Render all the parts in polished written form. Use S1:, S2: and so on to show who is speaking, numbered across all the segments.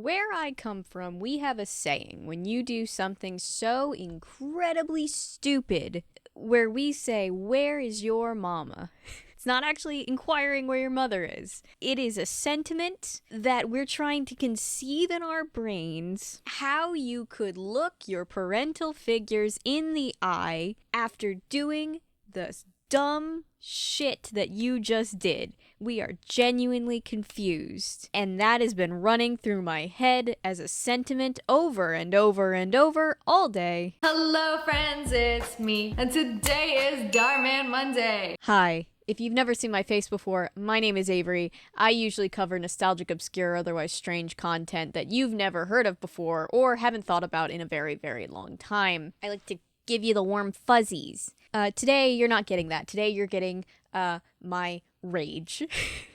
S1: Where I come from, we have a saying when you do something so incredibly stupid, where we say, "Where is your mama?" It's not actually inquiring where your mother is. It is a sentiment that we're trying to conceive in our brains how you could look your parental figures in the eye after doing the dumb shit that you just did. We are genuinely confused, and that has been running through my head as a sentiment over and over and over all day.
S2: Hello friends, it's me, and today is Dhar Mann Monday.
S1: Hi. If you've never seen my face before, my name is Avery. I usually cover nostalgic, obscure, otherwise strange content that you've never heard of before or haven't thought about in a very, very long time. I like to give you the warm fuzzies. Today, you're not getting that. Today, you're getting my rage.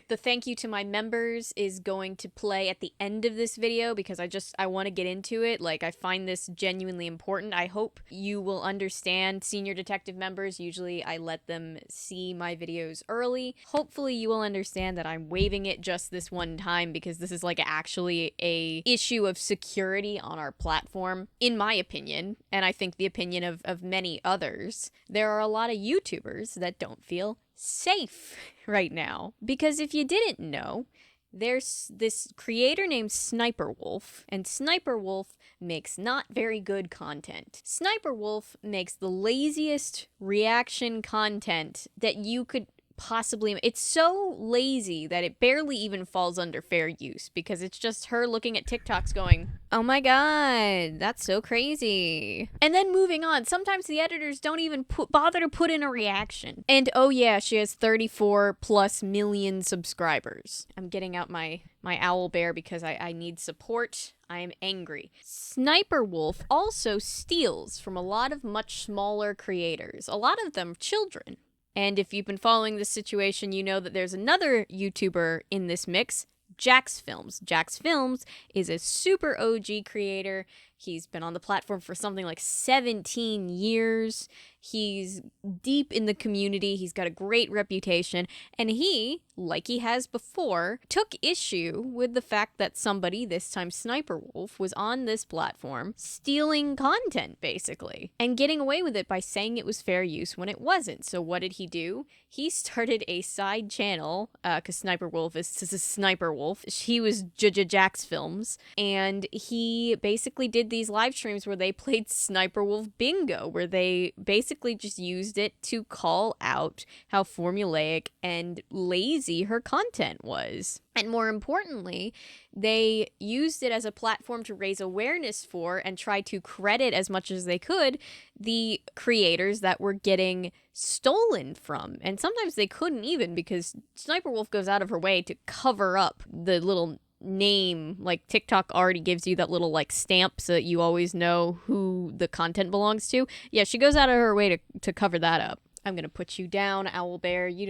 S1: The thank you to my members is going to play at the end of this video because I want to get into it. Like, I find this genuinely important. I hope you will understand. Senior detective members, usually I let them see my videos early. Hopefully you will understand that I'm waiving it just this one time because this is like actually a issue of security on our platform, in my opinion, and I think the opinion of many others. There are a lot of YouTubers that don't feel safe right now. Because if you didn't know, there's this creator named Ssniperwolf, and Ssniperwolf makes not very good content. Ssniperwolf makes the laziest reaction content that you could possibly. It's so lazy that it barely even falls under fair use because it's just her looking at TikToks going, "Oh my god, that's so crazy," and then moving on. Sometimes the editors don't even bother to put in a reaction. And oh yeah, she has 34+ million subscribers. I'm getting out my owl bear because I need support. I am angry. Ssniperwolf also steals from a lot of much smaller creators, a lot of them children. And if you've been following this situation, you know that there's another YouTuber in this mix, Jacksfilms. Jacksfilms is a super OG creator. He's been on the platform for something like 17 years. He's deep in the community. He's got a great reputation. And he, like he has before, took issue with the fact that somebody, this time Ssniperwolf, was on this platform stealing content, basically, and getting away with it by saying it was fair use when it wasn't. So what did he do? He started a side channel, because Ssniperwolf is Ssniperwolf. He was Jjjacksfilms, and he basically did these live streams where they played Ssniperwolf bingo, where they basically just used it to call out how formulaic and lazy her content was. And more importantly, they used it as a platform to raise awareness for and try to credit as much as they could the creators that were getting stolen from. And sometimes they couldn't even, because Ssniperwolf goes out of her way to cover up the little name. Like, TikTok already gives you that little like stamp so that you always know who the content belongs to. Yeah, she goes out of her way to cover that up. I'm gonna put you down, Owlbear. You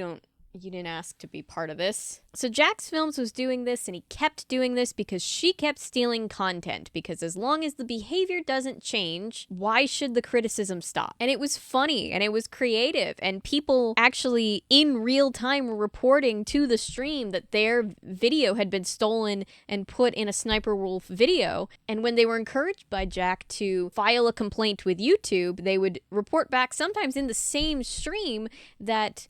S1: didn't ask to be part of this. So Jacksfilms was doing this, and he kept doing this because she kept stealing content, because as long as the behavior doesn't change, why should the criticism stop? And it was funny, and it was creative, and people actually in real time were reporting to the stream that their video had been stolen and put in a Ssniperwolf video, and when they were encouraged by Jack to file a complaint with YouTube, they would report back, sometimes in the same stream, that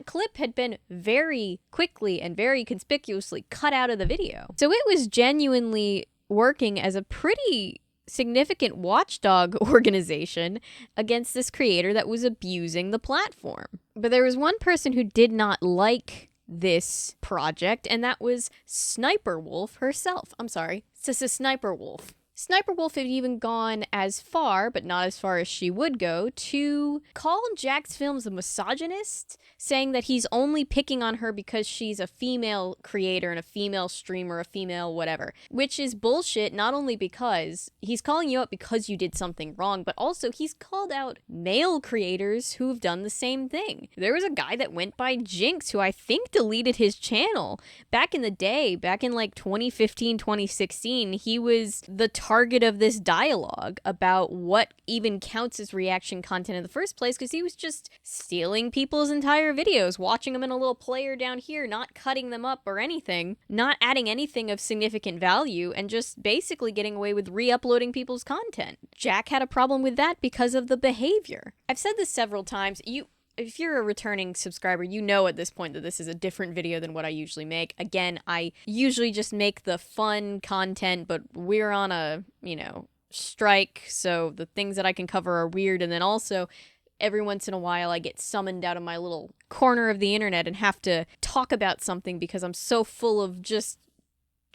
S1: clip had been very quickly and very conspicuously cut out of the video. So it was genuinely working as a pretty significant watchdog organization against this creator that was abusing the platform. But there was one person who did not like this project, and that was Ssniperwolf herself. I'm sorry, Ssniperwolf. Ssniperwolf had even gone as far, but not as far as she would go, to call Jacksfilms a misogynist, saying that he's only picking on her because she's a female creator and a female streamer, a female whatever, which is bullshit, not only because he's calling you out because you did something wrong, but also he's called out male creators who've done the same thing. There was a guy that went by Jinx who I think deleted his channel back in the day, back in like 2015, 2016. He was the target of this dialogue about what even counts as reaction content in the first place, because he was just stealing people's entire videos, watching them in a little player down here, not cutting them up or anything, not adding anything of significant value, and just basically getting away with re-uploading people's content. Jack had a problem with that because of the behavior. I've said this several times. If you're a returning subscriber, you know at this point that this is a different video than what I usually make. Again, I usually just make the fun content, but we're on a, strike, so the things that I can cover are weird, and then also every once in a while I get summoned out of my little corner of the internet and have to talk about something because I'm so full of just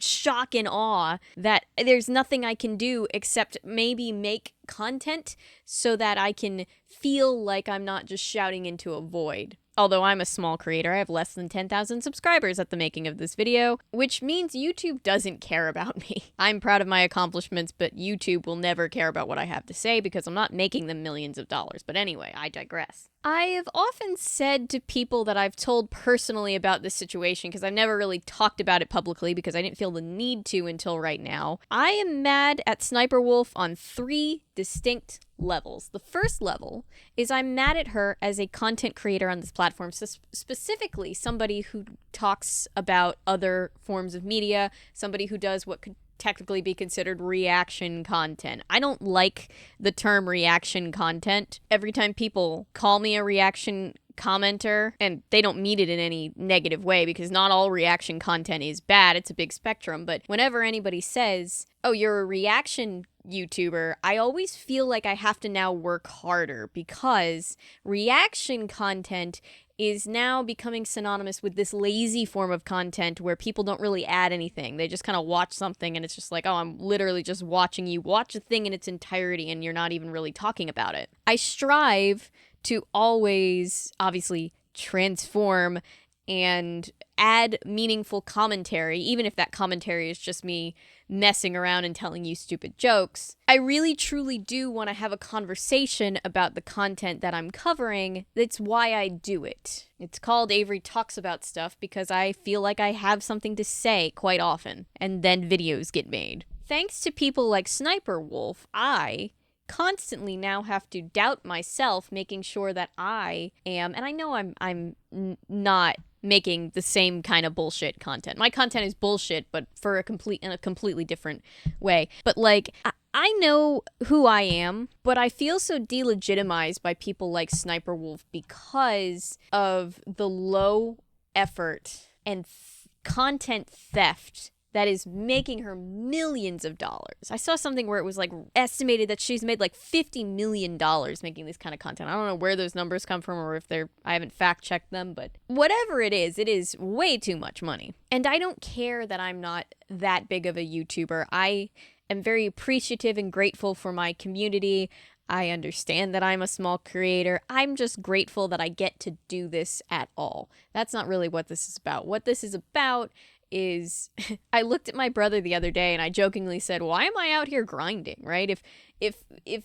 S1: shock and awe that there's nothing I can do except maybe make content so that I can feel like I'm not just shouting into a void. Although I'm a small creator, I have less than 10,000 subscribers at the making of this video, which means YouTube doesn't care about me. I'm proud of my accomplishments, but YouTube will never care about what I have to say because I'm not making them millions of dollars. But anyway, I digress. I have often said to people that I've told personally about this situation, because I've never really talked about it publicly because I didn't feel the need to until right now, I am mad at Ssniperwolf on 3 distinct levels. The first level is I'm mad at her as a content creator on this platform, specifically somebody who talks about other forms of media, somebody who does what could technically be considered reaction content. I don't like the term reaction content. Every time people call me a reaction commenter, and they don't mean it in any negative way because not all reaction content is bad, it's a big spectrum, but whenever anybody says, oh, you're a reaction YouTuber, I always feel like I have to now work harder because reaction content is now becoming synonymous with this lazy form of content where people don't really add anything. They just kind of watch something and it's just like, oh, I'm literally just watching you watch a thing in its entirety and you're not even really talking about it. I strive to always, obviously, transform and add meaningful commentary, even if that commentary is just me messing around and telling you stupid jokes. I really truly do want to have a conversation about the content that I'm covering. That's why I do it. It's called Avery Talks About Stuff because I feel like I have something to say quite often, and then videos get made. Thanks to people like Ssniperwolf, I constantly now have to doubt myself, making sure that I am, and I know I'm not making the same kind of bullshit content. My content is bullshit, but in a completely different way. But like, I know who I am, but I feel so delegitimized by people like Ssniperwolf because of the low effort and content theft that is making her millions of dollars. I saw something where it was like estimated that she's made like $50 million making this kind of content. I don't know where those numbers come from or if I haven't fact checked them, but whatever it is way too much money. And I don't care that I'm not that big of a YouTuber. I am very appreciative and grateful for my community. I understand that I'm a small creator. I'm just grateful that I get to do this at all. That's not really what this is about. What this is about is I looked at my brother the other day and I jokingly said, why am I out here grinding, right? If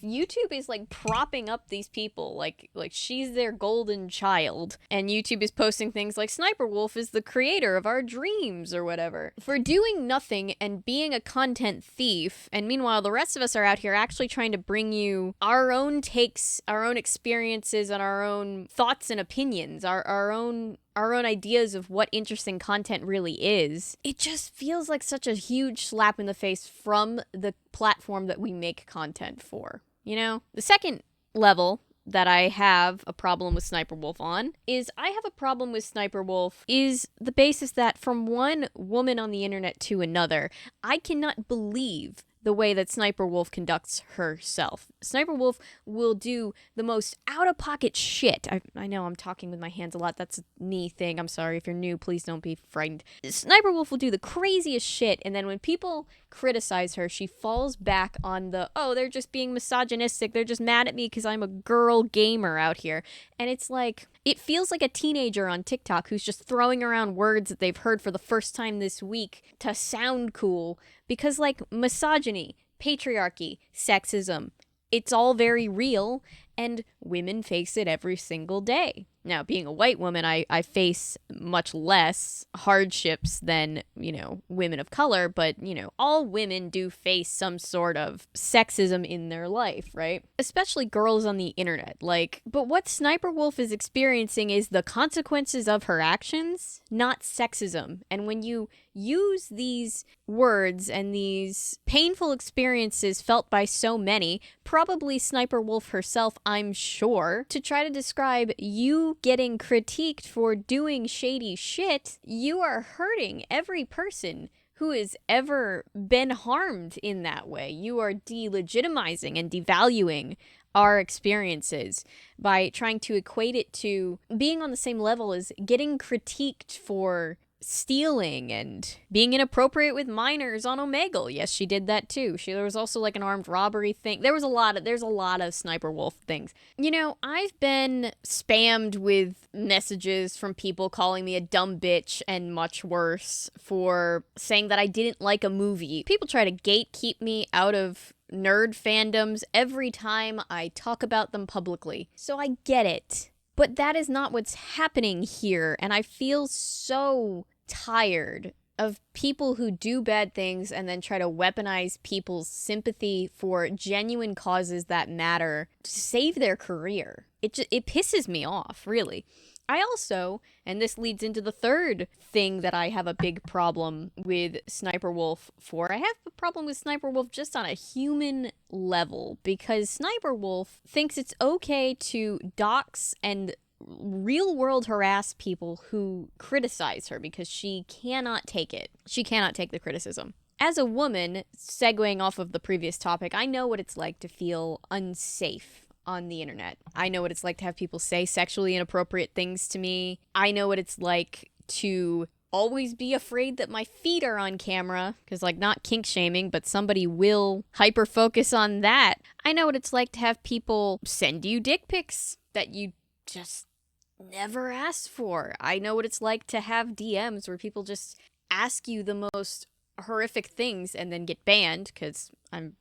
S1: YouTube is like propping up these people like she's their golden child, and YouTube is posting things like Ssniperwolf is the creator of our dreams or whatever, for doing nothing and being a content thief, and meanwhile the rest of us are out here actually trying to bring you our own takes, our own experiences, and our own thoughts and opinions, our own ideas of what interesting content really is, it just feels like such a huge slap in the face from the platform that we make content for, you know? The second level that I have a problem with Ssniperwolf on is I have a problem with Ssniperwolf is the basis that from one woman on the internet to another, I cannot believe the way that Ssniperwolf conducts herself. Ssniperwolf will do the most out-of-pocket shit. I know I'm talking with my hands a lot. That's a knee thing. I'm sorry. If you're new, please don't be frightened. Ssniperwolf will do the craziest shit, and then when people criticize her, she falls back on the, oh, they're just being misogynistic. They're just mad at me because I'm a girl gamer out here. And it's like, it feels like a teenager on TikTok who's just throwing around words that they've heard for the first time this week to sound cool. Because, like, misogyny, patriarchy, sexism, it's all very real, and women face it every single day. Now, being a white woman, I face much less hardships than, women of color, but, all women do face some sort of sexism in their life, right? Especially girls on the internet. But what Ssniperwolf is experiencing is the consequences of her actions, not sexism. And when you use these words and these painful experiences felt by so many, probably Ssniperwolf herself, I'm sure, to try to describe you getting critiqued for doing shady shit, you are hurting every person who has ever been harmed in that way. You are delegitimizing and devaluing our experiences by trying to equate it to being on the same level as getting critiqued for stealing and being inappropriate with minors on Omegle. Yes, she did that too. There was also an armed robbery thing. There's a lot of Ssniperwolf things. I've been spammed with messages from people calling me a dumb bitch and much worse for saying that I didn't like a movie. People try to gatekeep me out of nerd fandoms every time I talk about them publicly. So I get it. But that is not what's happening here, and I feel so tired of people who do bad things and then try to weaponize people's sympathy for genuine causes that matter to save their career. It pisses me off, really. I also, and this leads into the third thing that I have a big problem with Ssniperwolf for. I have a problem with Ssniperwolf just on a human level, because Ssniperwolf thinks it's okay to dox and real-world harass people who criticize her because she cannot take it. She cannot take the criticism. As a woman, segueing off of the previous topic, I know what it's like to feel unsafe on the internet. I know what it's like to have people say sexually inappropriate things to me. I know what it's like to always be afraid that my feet are on camera, because not kink shaming, but somebody will hyper focus on that. I know what it's like to have people send you dick pics that you just never asked for. I know what it's like to have DMs where people just ask you the most horrific things and then get banned, because I'm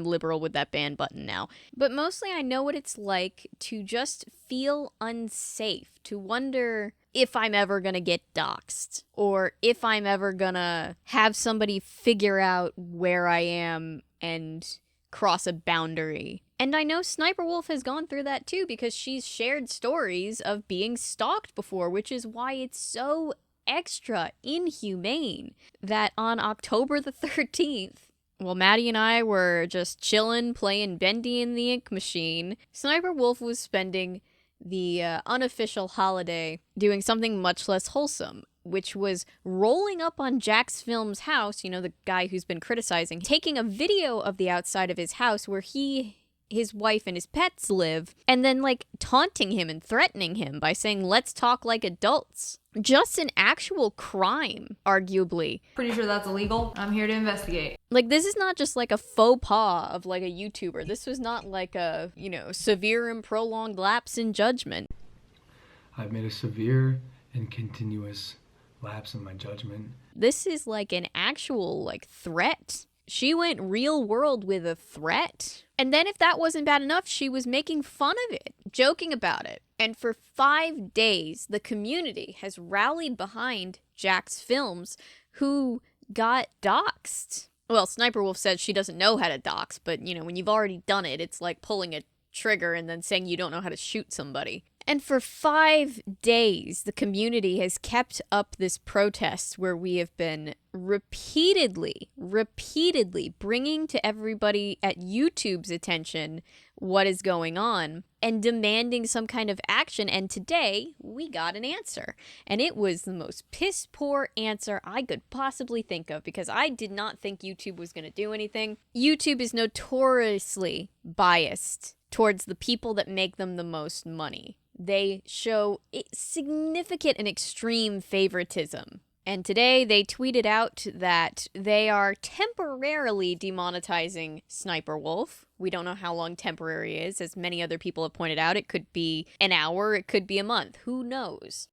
S1: liberal with that ban button now. But mostly I know what it's like to just feel unsafe, to wonder if I'm ever gonna get doxxed, or if I'm ever gonna have somebody figure out where I am and cross a boundary. And I know Ssniperwolf has gone through that too, because she's shared stories of being stalked before, which is why it's so extra inhumane that on October the 13th, while Maddie and I were just chilling, playing Bendy and the Ink Machine, Ssniperwolf was spending the unofficial holiday doing something much less wholesome, which was rolling up on Jacksfilms' house, the guy who's been criticizing, taking a video of the outside of his house where his wife and his pets live, and then taunting him and threatening him by saying, "Let's talk like adults." Just an actual crime, arguably.
S2: Pretty sure that's illegal. I'm here to investigate.
S1: This is not just a faux pas of a YouTuber. This was not a, severe and prolonged lapse in judgment.
S3: I've made a severe and continuous lapse in my judgment.
S1: This is an actual threat. She went real world with a threat. And then if that wasn't bad enough, she was making fun of it, joking about it. And for 5 days, the community has rallied behind Jacksfilms, who got doxxed. Well, Ssniperwolf says she doesn't know how to dox, but, when you've already done it, it's like pulling a trigger and then saying you don't know how to shoot somebody. And for 5 days, the community has kept up this protest where we have been repeatedly bringing to everybody at YouTube's attention what is going on and demanding some kind of action. And today, we got an answer. And it was the most piss-poor answer I could possibly think of, because I did not think YouTube was going to do anything. YouTube is notoriously biased towards the people that make them the most money. They show significant and extreme favoritism. And today they tweeted out that they are temporarily demonetizing Ssniperwolf. We don't know how long temporary is. As many other people have pointed out, it could be an hour, it could be a month. Who knows?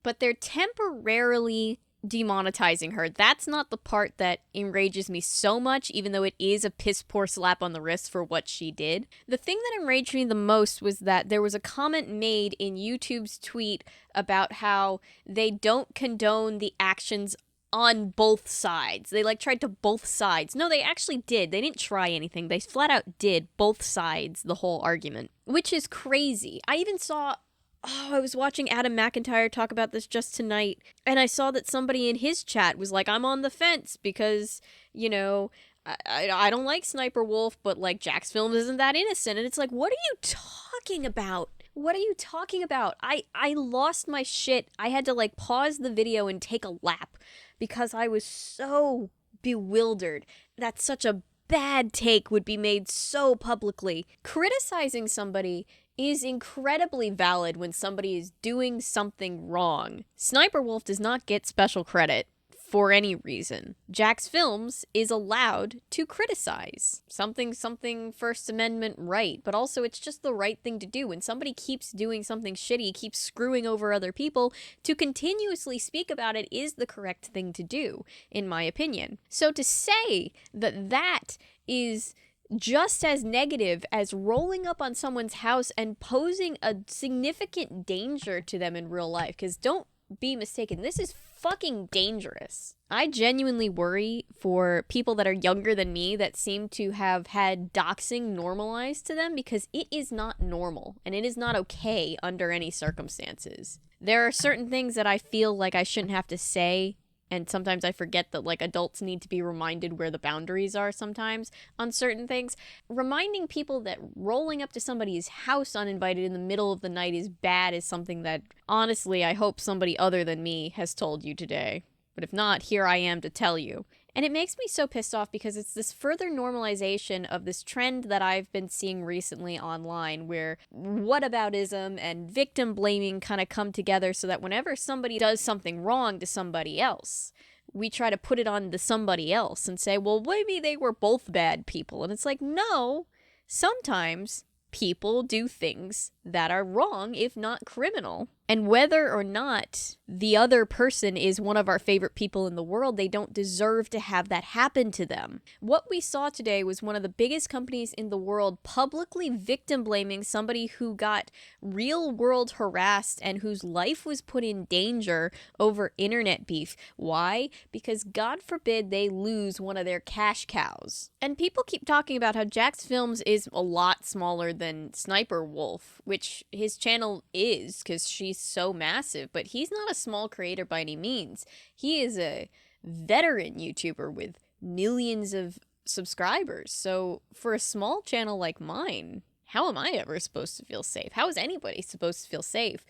S1: But they're temporarily demonetizing her. That's not the part that enrages me so much, even though it is a piss poor slap on the wrist for what she did. The thing that enraged me the most was that there was a comment made in YouTube's tweet about how they don't condone the actions on both sides. They tried to both sides. No, they actually did. They didn't try anything. They flat out did both sides the whole argument, which is crazy. I even saw I was watching Adam McIntyre talk about this just tonight, and I saw that somebody in his chat was like, I'm on the fence because, I don't like Sniperwolf, but, Jacksfilms isn't that innocent. And it's like, what are you talking about? What are you talking about? I lost my shit. I had to, pause the video and take a lap because I was so bewildered that such a bad take would be made so publicly. Criticizing somebody is incredibly valid when somebody is doing something wrong. Sniperwolf does not get special credit for any reason. Jacksfilms is allowed to criticize something First Amendment right, but also it's just the right thing to do. When somebody keeps doing something shitty, keeps screwing over other people, to continuously speak about it is the correct thing to do, in my opinion. So to say that that is just as negative as rolling up on someone's house and posing a significant danger to them in real life, because don't be mistaken, this is fucking dangerous. I genuinely worry for people that are younger than me that seem to have had doxing normalized to them, because it is not normal and it is not okay under any circumstances. There are certain things that I feel like I shouldn't have to say, and sometimes I forget that adults need to be reminded where the boundaries are sometimes on certain things. Reminding people that rolling up to somebody's house uninvited in the middle of the night is bad is something that, honestly, I hope somebody other than me has told you today. But if not, here I am to tell you. And it makes me so pissed off because it's this further normalization of this trend that I've been seeing recently online where whataboutism and victim blaming kind of come together so that whenever somebody does something wrong to somebody else, we try to put it on to somebody else and say, well, maybe they were both bad people. And it's like, no, sometimes people do things that are wrong, if not criminal. And whether or not the other person is one of our favorite people in the world, they don't deserve to have that happen to them. What we saw today was one of the biggest companies in the world publicly victim blaming somebody who got real world harassed and whose life was put in danger over internet beef. Why? Because God forbid they lose one of their cash cows. And people keep talking about how Jacksfilms is a lot smaller than Sniperwolf, which his channel is because she's so massive, but he's not a small creator by any means. He is a veteran YouTuber with millions of subscribers. So for a small channel like mine, how am I ever supposed to feel safe? How is anybody supposed to feel safe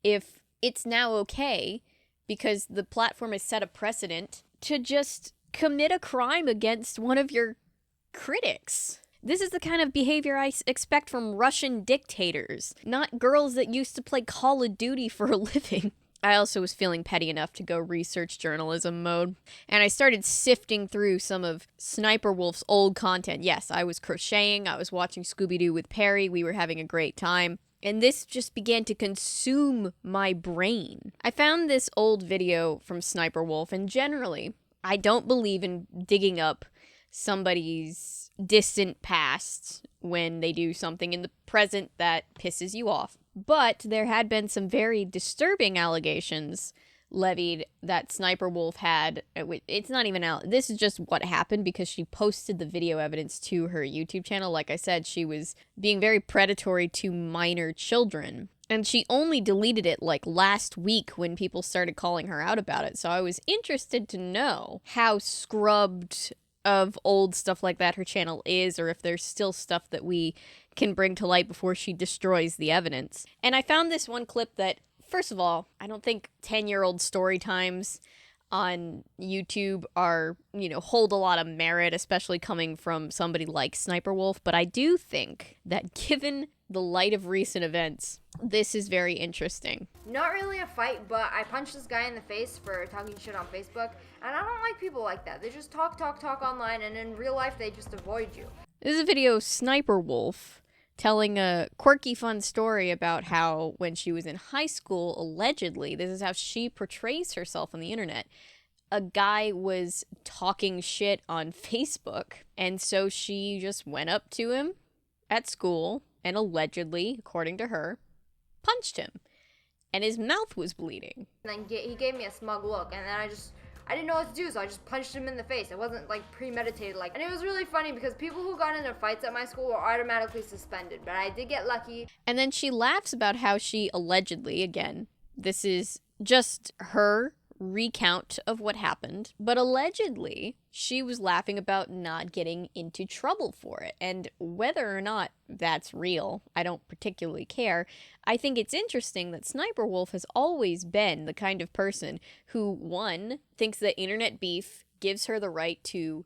S1: if it's now okay because the platform has set a precedent to just commit a crime against one of your critics? This is the kind of behavior I expect from Russian dictators, not girls that used to play Call of Duty for a living. I also was feeling petty enough to go research journalism mode, and I started sifting through some of Sniperwolf's old content. Yes, I was crocheting, I was watching Scooby-Doo with Perry, we were having a great time, and this just began to consume my brain. I found this old video from Sniperwolf, and generally, I don't believe in digging up somebody's distant past when they do something in the present that pisses you off. But there had been some very disturbing allegations levied that Sniperwolf had. It's not even out. This is just what happened because she posted the video evidence to her YouTube channel. Like I said, she was being very predatory to minor children. And she only deleted it last week when people started calling her out about it. So I was interested to know how scrubbed of old stuff like that her channel is, or if there's still stuff that we can bring to light before she destroys the evidence. And I found this one clip that, first of all, I don't think 10-year-old story times on YouTube are, hold a lot of merit, especially coming from somebody like Sniperwolf, but I do think that given the light of recent events, this is very interesting.
S4: Not really a fight, but I punched this guy in the face for talking shit on Facebook, and I don't like people like that. They just talk online, and in real life, they just avoid you.
S1: This is a video of Sniperwolf telling a quirky, fun story about how when she was in high school, allegedly, this is how she portrays herself on the internet, a guy was talking shit on Facebook, and so she just went up to him at school and allegedly, according to her, punched him. And his mouth was bleeding.
S4: And then he gave me a smug look, and then I didn't know what to do, so I just punched him in the face. It wasn't like premeditated, and it was really funny because people who got into fights at my school were automatically suspended, but I did get lucky.
S1: And then she laughs about how she allegedly, again, this is just her recount of what happened, but allegedly she was laughing about not getting into trouble for it. And whether or not that's real, I don't particularly care. I think it's interesting that Ssniperwolf has always been the kind of person who, one, thinks that internet beef gives her the right to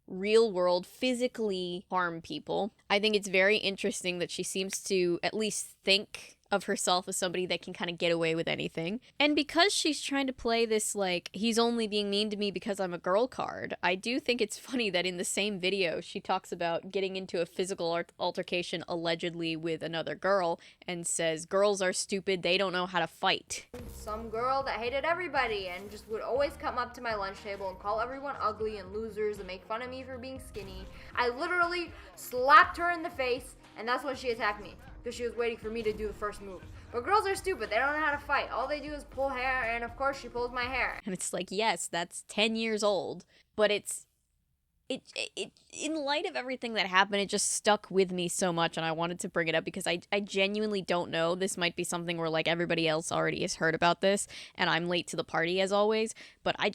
S1: real world physically harm people. I think it's very interesting that she seems to at least think of herself as somebody that can kind of get away with anything. And because she's trying to play this, he's only being mean to me because I'm a girl card, I do think it's funny that in the same video, she talks about getting into a physical altercation allegedly with another girl and says, girls are stupid, they don't know how to fight.
S4: Some girl that hated everybody and just would always come up to my lunch table and call everyone ugly and losers and make fun of me for being skinny. I literally slapped her in the face, and that's when she attacked me, because she was waiting for me to do the first move. But girls are stupid. They don't know how to fight. All they do is pull hair, and of course she pulls my hair.
S1: And it's like, yes, that's 10 years old, but it in light of everything that happened, it just stuck with me so much, and I wanted to bring it up because I genuinely don't know. This might be something where everybody else already has heard about this, and I'm late to the party as always, but I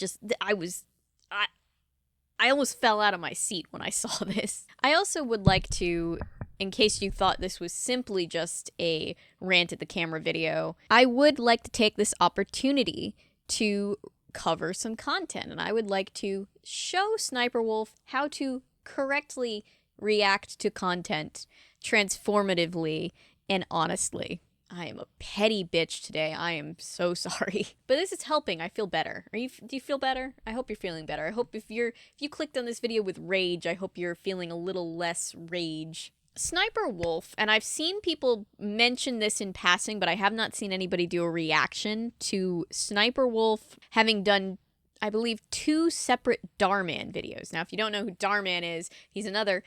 S1: almost fell out of my seat when I saw this. I also would like to, in case you thought this was simply just a rant at the camera video, I would like to take this opportunity to cover some content, and I would like to show Ssniperwolf how to correctly react to content transformatively and honestly. I am a petty bitch today. I am so sorry. But this is helping. I feel better. Do you feel better? I hope you're feeling better. I hope if you clicked on this video with rage, I hope you're feeling a little less rage. Ssniperwolf, and I've seen people mention this in passing, but I have not seen anybody do a reaction to Ssniperwolf having done, I believe, 2 separate Dhar Mann videos. Now, if you don't know who Dhar Mann is, he's another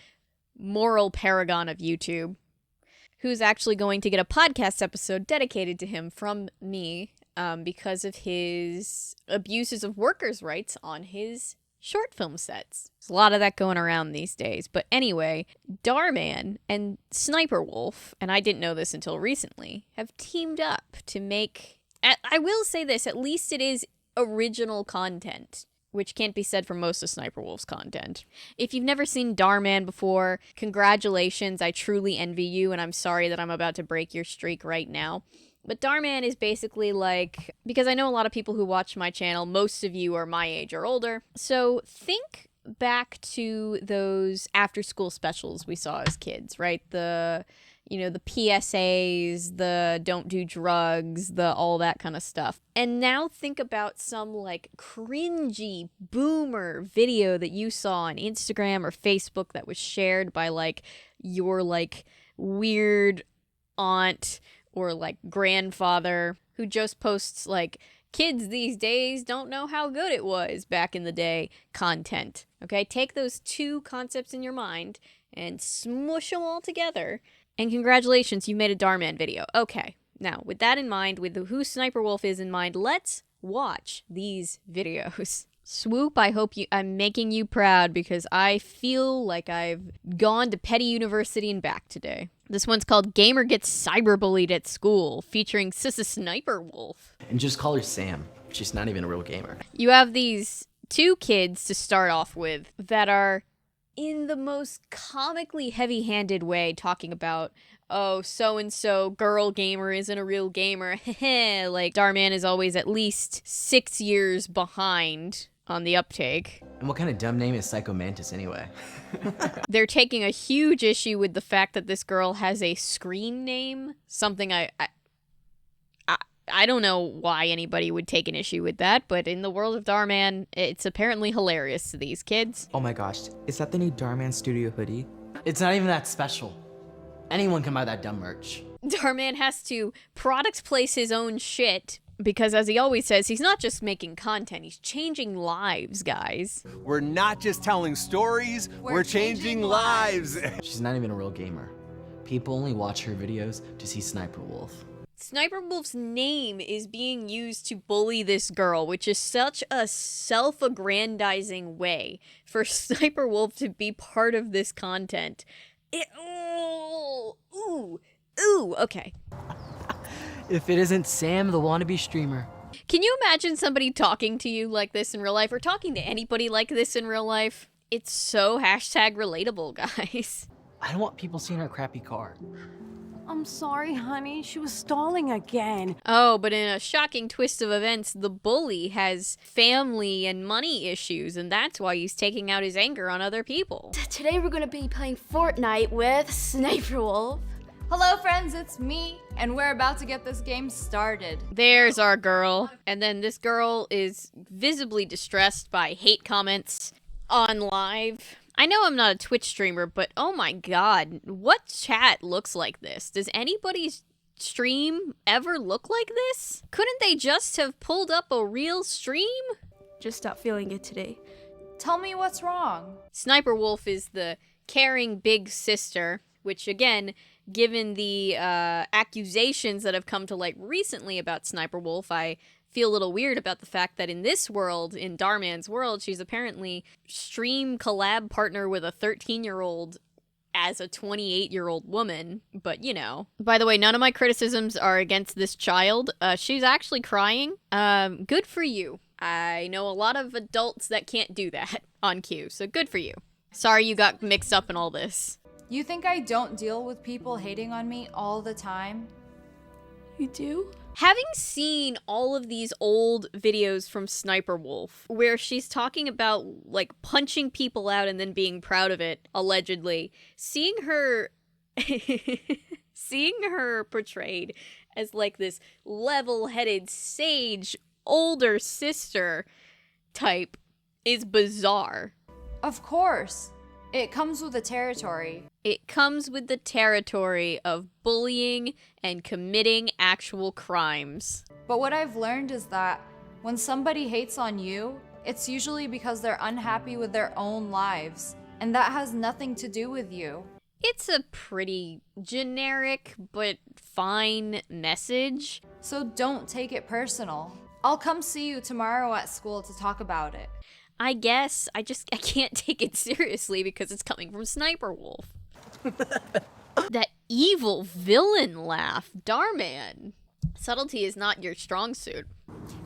S1: moral paragon of YouTube who's actually going to get a podcast episode dedicated to him from me because of his abuses of workers' rights on his short film sets. There's a lot of that going around these days. But anyway, Dhar Mann and Ssniperwolf, and I didn't know this until recently, have teamed up to make, I will say this, at least it is original content, which can't be said for most of Ssniperwolf's content. If you've never seen Dhar Mann before, congratulations, I truly envy you, and I'm sorry that I'm about to break your streak right now. But Dhar Mann is basically because I know a lot of people who watch my channel, most of you are my age or older, so think back to those after-school specials we saw as kids, right? The PSAs, the don't do drugs, the all that kind of stuff. And now think about some cringy boomer video that you saw on Instagram or Facebook that was shared by your weird aunt or grandfather who just posts kids these days don't know how good it was back in the day content. Okay, take those 2 concepts in your mind and smush them all together. And congratulations, you made a Dhar Mann video. Okay, now with that in mind, with who Ssniperwolf is in mind, let's watch these videos. Swoop, I hope I'm making you proud because I feel like I've gone to Petty University and back today. This one's called Gamer Gets Cyberbullied at School, featuring Ssniperwolf.
S5: And just call her Sam. She's not even a real gamer.
S1: You have these 2 kids to start off with that are in the most comically heavy-handed way talking about, oh, so-and-so girl gamer isn't a real gamer. Dhar Mann is always at least 6 years behind on the uptake.
S5: And what kind of dumb name is Psycho Mantis anyway?
S1: They're taking a huge issue with the fact that this girl has a screen name, something I don't know why anybody would take an issue with that, but in the world of Dhar Mann, it's apparently hilarious to these kids.
S6: Oh my gosh, is that the new Dhar Mann Studio hoodie?
S5: It's not even that special. Anyone can buy that dumb merch.
S1: Dhar Mann has to product place his own shit, Because as he always says, he's not just making content, he's changing lives, guys.
S7: We're not just telling stories, we're changing lives.
S5: She's not even a real gamer. People only watch her videos to see Ssniperwolf.
S1: Ssniperwolf's name is being used to bully this girl, which is such a self-aggrandizing way for Ssniperwolf to be part of this content. Okay.
S5: If it isn't Sam, the wannabe streamer.
S1: Can you imagine somebody talking to you like this in real life, or talking to anybody like this in real life? It's so hashtag relatable, guys.
S5: I don't want people seeing her crappy car.
S8: I'm sorry, honey. She was stalling again.
S1: Oh, but in a shocking twist of events, the bully has family and money issues, and that's why he's taking out his anger on other people.
S8: Today we're gonna be playing Fortnite with Ssniperwolf.
S2: Hello friends, it's me, and we're about to get this game started.
S1: There's our girl. And then this girl is visibly distressed by hate comments on live. I know I'm not a Twitch streamer, but oh my god, what chat looks like this? Does anybody's stream ever look like this? Couldn't they just have pulled up a real stream?
S8: Just stopped feeling it today.
S2: Tell me what's wrong.
S1: Ssniperwolf is the caring big sister, which again, given the accusations that have come to light recently about Ssniperwolf, I feel a little weird about the fact that in this world, in Dhar Mann's world, she's apparently stream collab partner with a 13-year-old as a 28-year-old woman. But, you know. By the way, none of my criticisms are against this child. She's actually crying. Good for you. I know a lot of adults that can't do that on cue, so good for you. Sorry you got mixed up in all this.
S2: You think I don't deal with people hating on me all the time?
S8: You do?
S1: Having seen all of these old videos from Ssniperwolf, where she's talking about, like, punching people out and then being proud of it, allegedly, seeing her portrayed as, like, this level-headed, sage, older sister type is bizarre.
S2: Of course. It comes with the territory.
S1: It comes with the territory of bullying and committing actual crimes.
S2: But what I've learned is that when somebody hates on you, it's usually because they're unhappy with their own lives. And that has nothing to do with you.
S1: It's a pretty generic but fine message.
S2: So don't take it personal. I'll come see you tomorrow at school to talk about it.
S1: I guess I can't take it seriously because it's coming from Ssniperwolf. That evil villain laugh, Dhar Mann. Subtlety is not your strong suit.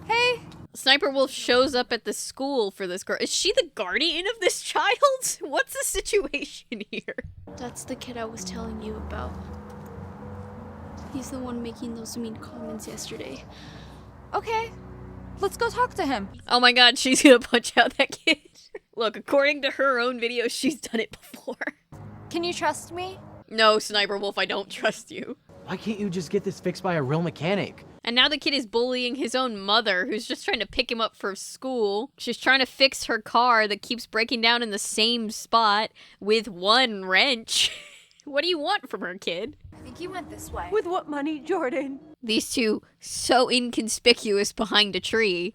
S2: Hey!
S1: Ssniperwolf shows up at the school for this girl. Is she the guardian of this child? What's the situation here?
S8: That's the kid I was telling you about. He's the one making those mean comments yesterday.
S2: Okay, let's go talk to him.
S1: Oh my god, she's gonna punch out that kid. Look, according to her own videos, she's done it before.
S2: Can you trust me?
S1: No, Ssniperwolf, I don't trust you.
S5: Why can't you just get this fixed by a real mechanic?
S1: And now the kid is bullying his own mother, who's just trying to pick him up for school. She's trying to fix her car that keeps breaking down in the same spot with one wrench. What do you want from her, kid?
S4: I think he went this way.
S8: With what money, Jordan?
S1: These two so inconspicuous behind a tree.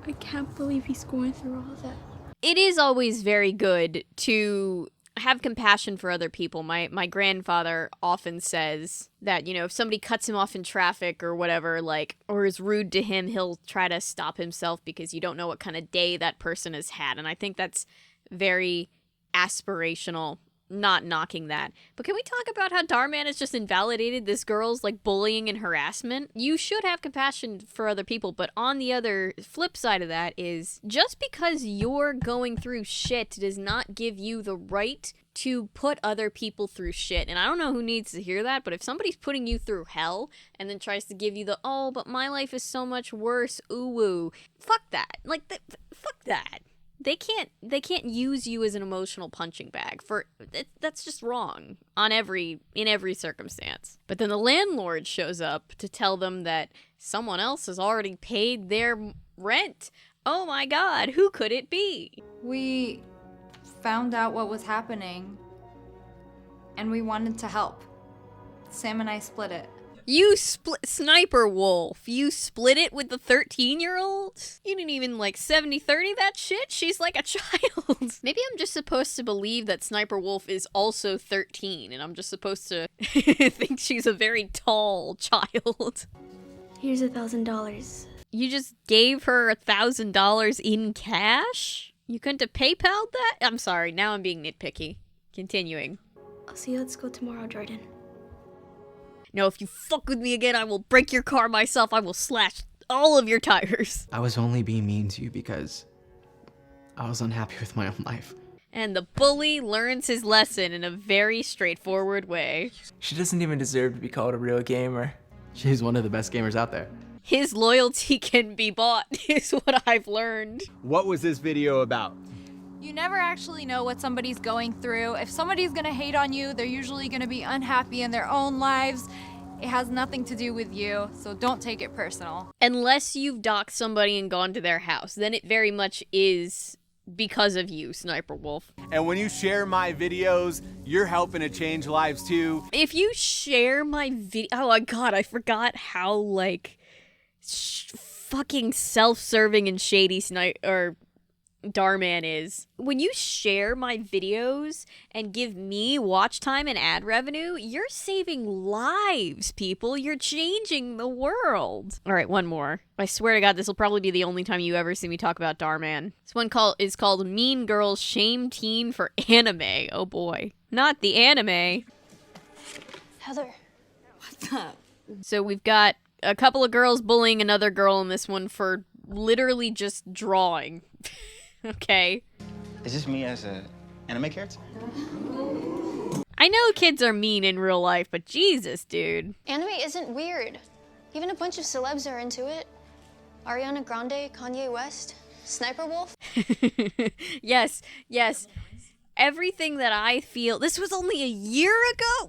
S8: I can't believe he's going through all that.
S1: It is always very good to have compassion for other people. My grandfather often says that, you know, if somebody cuts him off in traffic or whatever, like, or is rude to him, he'll try to stop himself because you don't know what kind of day that person has had. And I think that's very aspirational. Not knocking that. But can we talk about how Dhar Mann has just invalidated this girl's, like, bullying and harassment? You should have compassion for other people, but on the other flip side of that is, just because you're going through shit does not give you the right to put other people through shit. And I don't know who needs to hear that, but if somebody's putting you through hell and then tries to give you the, oh, but my life is so much worse, ooh-woo, fuck that. Like, fuck that. They can't use you as an emotional punching bag. That's just wrong in every circumstance. But then the landlord shows up to tell them that someone else has already paid their rent. Oh my god, who could it be?
S2: We found out what was happening, and we wanted to help. Sam and I split it.
S1: You split Sniperwolf. You split it with the 13-year-old? You didn't even like 70-30 that shit? She's like a child. Maybe I'm just supposed to believe that Sniperwolf is also 13 and I'm just supposed to think she's a very tall child.
S8: Here's $1,000.
S1: You just gave her $1,000 in cash? You couldn't have PayPal'd that? I'm sorry, now I'm being nitpicky. Continuing.
S8: I'll see you at school tomorrow, Jordan.
S1: No, if you fuck with me again, I will break your car myself. I will slash all of your tires.
S6: I was only being mean to you because I was unhappy with my own life.
S1: And the bully learns his lesson in a very straightforward way.
S6: She doesn't even deserve to be called a real gamer. She's one of the best gamers out there.
S1: His loyalty can be bought, is what I've learned.
S7: What was this video about?
S2: You never actually know what somebody's going through. If somebody's gonna hate on you, they're usually gonna be unhappy in their own lives. It has nothing to do with you, so don't take it personal.
S1: Unless you've doxed somebody and gone to their house, then it very much is because of you, Sniperwolf.
S7: And when you share my videos, you're helping to change lives too.
S1: If you share my video, oh my god, I forgot how like fucking self-serving and shady Dhar Mann is. When you share my videos and give me watch time and ad revenue, you're saving lives, people. You're changing the world. All right, one more. I swear to God, this will probably be the only time you ever see me talk about Dhar Mann. This one is called Mean Girls Shame Teen for Anime. Oh boy. Not the anime.
S8: Heather.
S2: What's up?
S1: So we've got a couple of girls bullying another girl in this one for literally just drawing. Okay.
S9: Is this me as a anime character?
S1: I know kids are mean in real life, but Jesus, dude.
S8: Anime isn't weird. Even a bunch of celebs are into it. Ariana Grande, Kanye West, Sniperwolf.
S1: Yes, yes. Everything that I feel... This was only a year ago?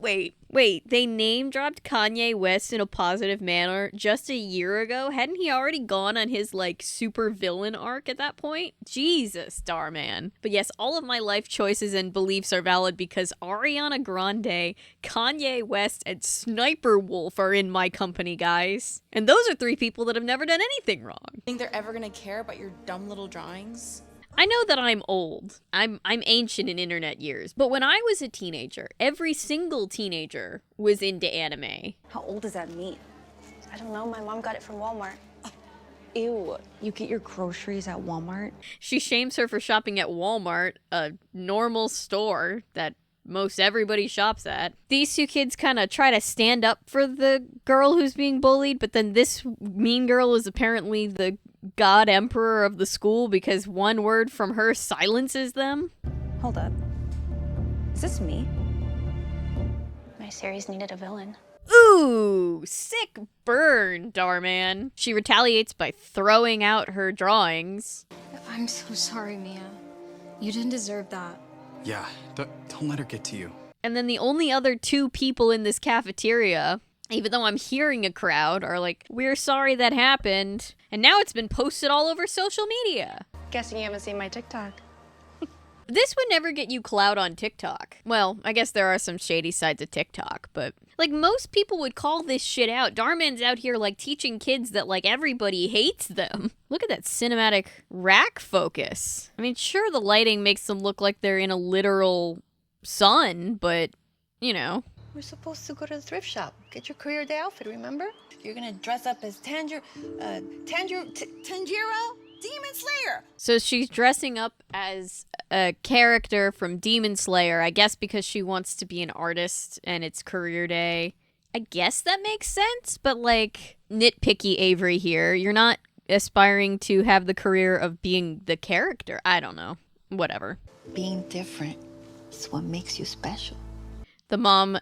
S1: Wait, they name-dropped Kanye West in a positive manner just a year ago? Hadn't he already gone on his, like, super villain arc at that point? Jesus, Dhar Mann. But yes, all of my life choices and beliefs are valid because Ariana Grande, Kanye West, and Sniperwolf are in my company, guys. And those are 3 people that have never done anything wrong.
S10: Think they're ever gonna care about your dumb little drawings?
S1: I know that I'm old. I'm ancient in internet years. But when I was a teenager, every single teenager was into anime.
S11: How old does that mean?
S8: I don't know, my mom got it from Walmart.
S11: Ew, you get your groceries at Walmart?
S1: She shames her for shopping at Walmart, a normal store that most everybody shops at. These 2 kids kind of try to stand up for the girl who's being bullied, but then this mean girl is apparently the god emperor of the school because one word from her silences them.
S11: Hold up. Is this me?
S8: My series needed a villain.
S1: Ooh, sick burn, Dhar Mann. She retaliates by throwing out her drawings.
S2: I'm so sorry, Mia. You didn't deserve that.
S12: Yeah, don't let her get to you.
S1: And then the only other 2 people in this cafeteria, even though I'm hearing a crowd, are like, we're sorry that happened. And now it's been posted all over social media.
S11: Guessing you haven't seen my TikTok.
S1: This would never get you clout on TikTok. Well, I guess there are some shady sides of TikTok, but like most people would call this shit out. Dhar Mann's out here like teaching kids that like everybody hates them. Look at that cinematic rack focus. I mean, sure, the lighting makes them look like they're in a literal sun, but you know.
S11: We're supposed to go to the thrift shop. Get your career day outfit, remember? You're gonna dress up as Tanjiro? Demon Slayer!
S1: So she's dressing up as a character from Demon Slayer, I guess because she wants to be an artist and it's career day. I guess that makes sense, but like, nitpicky Avery here. You're not aspiring to have the career of being the character. I don't know. Whatever.
S11: Being different is what makes you special.
S1: The mom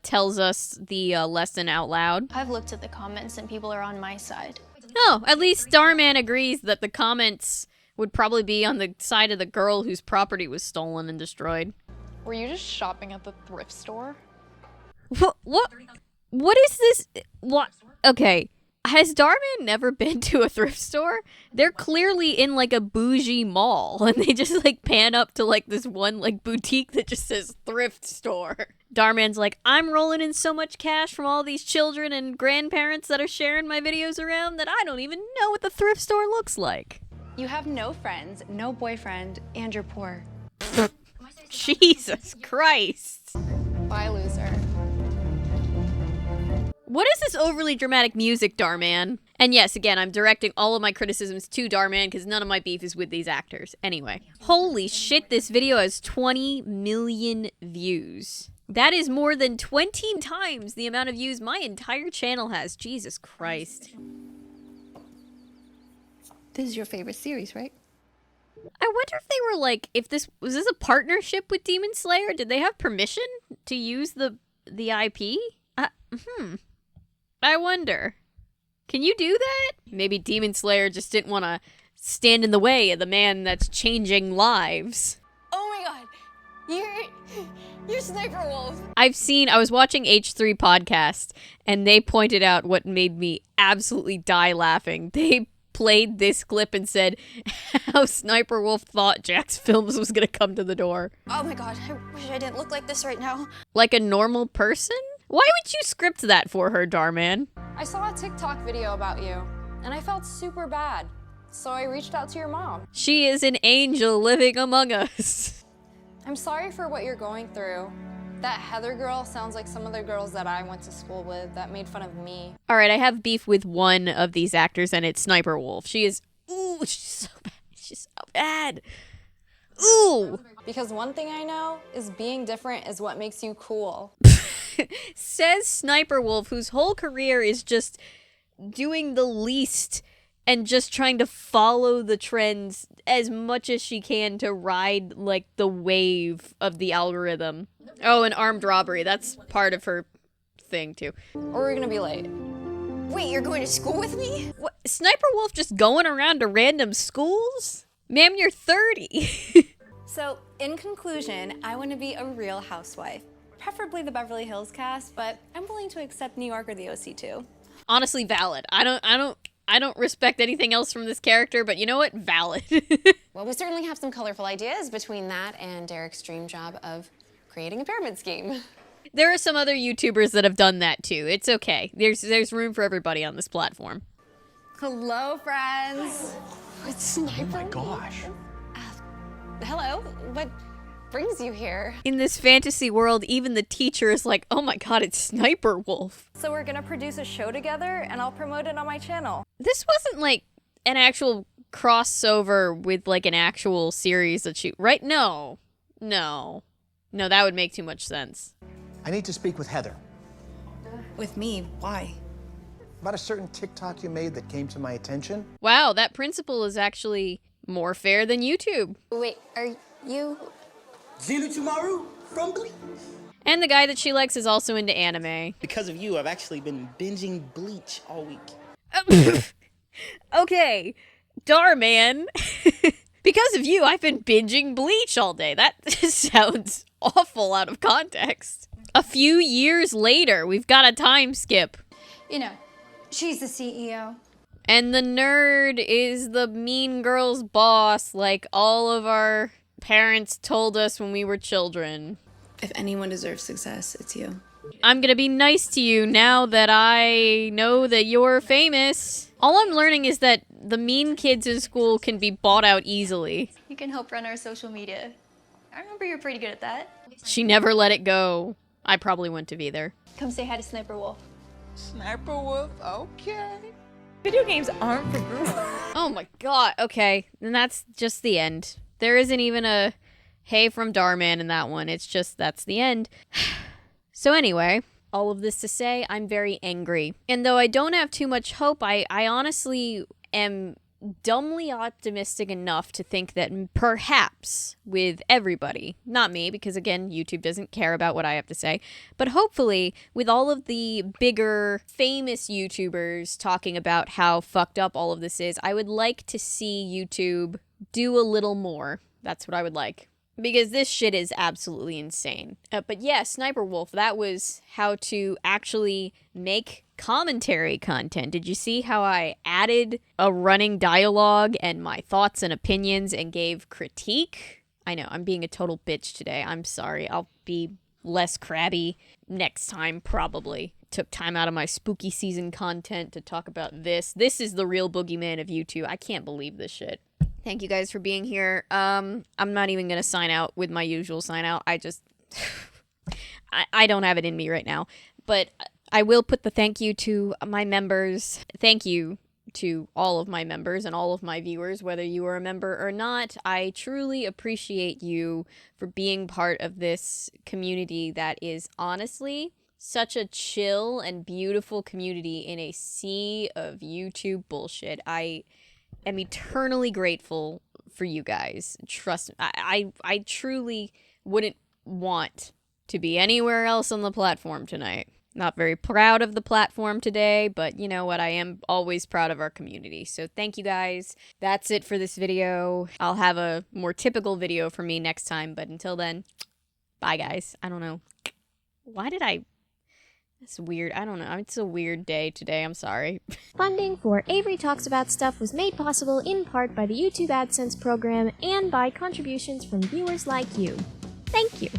S1: tells us the lesson out loud.
S8: I've looked at the comments and people are on my side.
S1: Oh, at least Dhar Mann agrees that the comments would probably be on the side of the girl whose property was stolen and destroyed.
S13: Were you just shopping at the thrift store?
S1: What is this? What? Okay, Has Dhar Mann never been to a thrift store? They're clearly in like a bougie mall and they just like pan up to like this one like boutique that just says thrift store. Dhar Mann's like, I'm rolling in so much cash from all these children and grandparents that are sharing my videos around that I don't even know what the thrift store looks like.
S14: You have no friends, no boyfriend, and you're poor.
S1: Jesus Christ.
S13: Bye, loser.
S1: What is this overly dramatic music, Dhar Mann? And yes, again, I'm directing all of my criticisms to Dhar Mann because none of my beef is with these actors. Anyway. Holy shit, this video has 20 million views. That is more than 20 times the amount of views my entire channel has. Jesus Christ.
S11: This is your favorite series, right?
S1: I wonder if they were like, was this a partnership with Demon Slayer? Did they have permission to use the IP? I wonder. Can you do that? Maybe Demon Slayer just didn't want to stand in the way of the man that's changing lives.
S14: Oh my god, you're Ssniperwolf.
S1: I was watching H3 podcast, and they pointed out what made me absolutely die laughing. They played this clip and said how Ssniperwolf thought Jacksfilms was gonna come to the door.
S14: Oh my god, I wish I didn't look like this right now.
S1: Like a normal person? Why would you script that for her, Dhar Mann?
S13: I saw a TikTok video about you, and I felt super bad. So I reached out to your mom.
S1: She is an angel living among us.
S13: I'm sorry for what you're going through. That Heather girl sounds like some of the girls that I went to school with that made fun of me.
S1: All right, I have beef with one of these actors, and it's Ssniperwolf. She is, ooh, she's so bad. She's so bad. Ooh.
S13: Because one thing I know is being different is what makes you cool.
S1: Says Ssniperwolf, whose whole career is just doing the least and just trying to follow the trends as much as she can to ride, like, the wave of the algorithm. Oh, and armed robbery. That's part of her thing, too.
S13: Or we're gonna be late.
S14: Wait, you're going to school with me?
S1: What? Ssniperwolf just going around to random schools? Ma'am, you're 30.
S14: So, in conclusion, I want to be a real housewife. Preferably the Beverly Hills cast, but I'm willing to accept New York or the OC too.
S1: Honestly, valid. I don't respect anything else from this character, but you know what? Valid.
S15: Well, we certainly have some colorful ideas between that and Derek's dream job of creating a pyramid scheme.
S1: There are some other YouTubers that have done that too. It's okay. There's room for everybody on this platform.
S14: Hello, friends.
S15: It's Sniper.
S12: Oh my gosh.
S15: Hello. What brings you here?
S1: In this fantasy world, even the teacher is like, oh my god, it's Ssniperwolf.
S13: So we're gonna produce a show together and I'll promote it on my channel.
S1: This wasn't like an actual crossover with like an actual series that she, right? No, that would make too much sense.
S16: I need to speak with Heather.
S10: With me? Why?
S16: About a certain TikTok you made that came to my attention.
S1: Wow, that principal is actually more fair than YouTube.
S15: Wait, are you...
S17: Zenitsumaru from Bleach?
S1: And the guy that she likes is also into anime.
S17: Because of you, I've actually been binging Bleach all week.
S1: Okay, Dhar Mann. Because of you, I've been binging Bleach all day. That just sounds awful out of context. A few years later, we've got a time skip.
S18: You know, she's the CEO.
S1: And the nerd is the mean girl's boss, like all of our parents told us when we were children.
S10: If anyone deserves success, it's you.
S1: I'm gonna be nice to you now that I know that you're famous. All I'm learning is that the mean kids in school can be bought out easily.
S18: You can help run our social media. I remember you're pretty good at that.
S1: She never let it go. I probably wouldn't have either.
S18: Come say hi to Ssniperwolf.
S17: Ssniperwolf, okay.
S13: Video games aren't for girls.
S1: Oh my god, okay. And that's just the end. There isn't even a hey from Dhar Mann in that one. It's just, that's the end. So anyway, all of this to say, I'm very angry. And though I don't have too much hope, I honestly am dumbly optimistic enough to think that perhaps with everybody, not me, because again, YouTube doesn't care about what I have to say, but hopefully with all of the bigger famous YouTubers talking about how fucked up all of this is, I would like to see YouTube do a little more. That's what I would like. Because this shit is absolutely insane. But yeah, Ssniperwolf, that was how to actually make commentary content. Did you see how I added a running dialogue and my thoughts and opinions and gave critique? I know, I'm being a total bitch today. I'm sorry. I'll be less crabby next time, probably. Took time out of my spooky season content to talk about this. This is the real boogeyman of YouTube. I can't believe this shit. Thank you guys for being here. I'm not even gonna sign out with my usual sign out. I just... I don't have it in me right now. But I will put the thank you to my members. Thank you to all of my members and all of my viewers, whether you are a member or not. I truly appreciate you for being part of this community that is honestly such a chill and beautiful community in a sea of YouTube bullshit. I am eternally grateful for you guys. Trust me, I truly wouldn't want to be anywhere else on the platform tonight. Not very proud of the platform today, but you know what? I am always proud of our community. So thank you guys. That's it for this video. I'll have a more typical video for me next time, but until then, bye guys. I don't know. Why did I... It's weird. I don't know. It's a weird day today. I'm sorry.
S19: Funding for Avery Talks About Stuff was made possible in part by the YouTube AdSense program and by contributions from viewers like you. Thank you.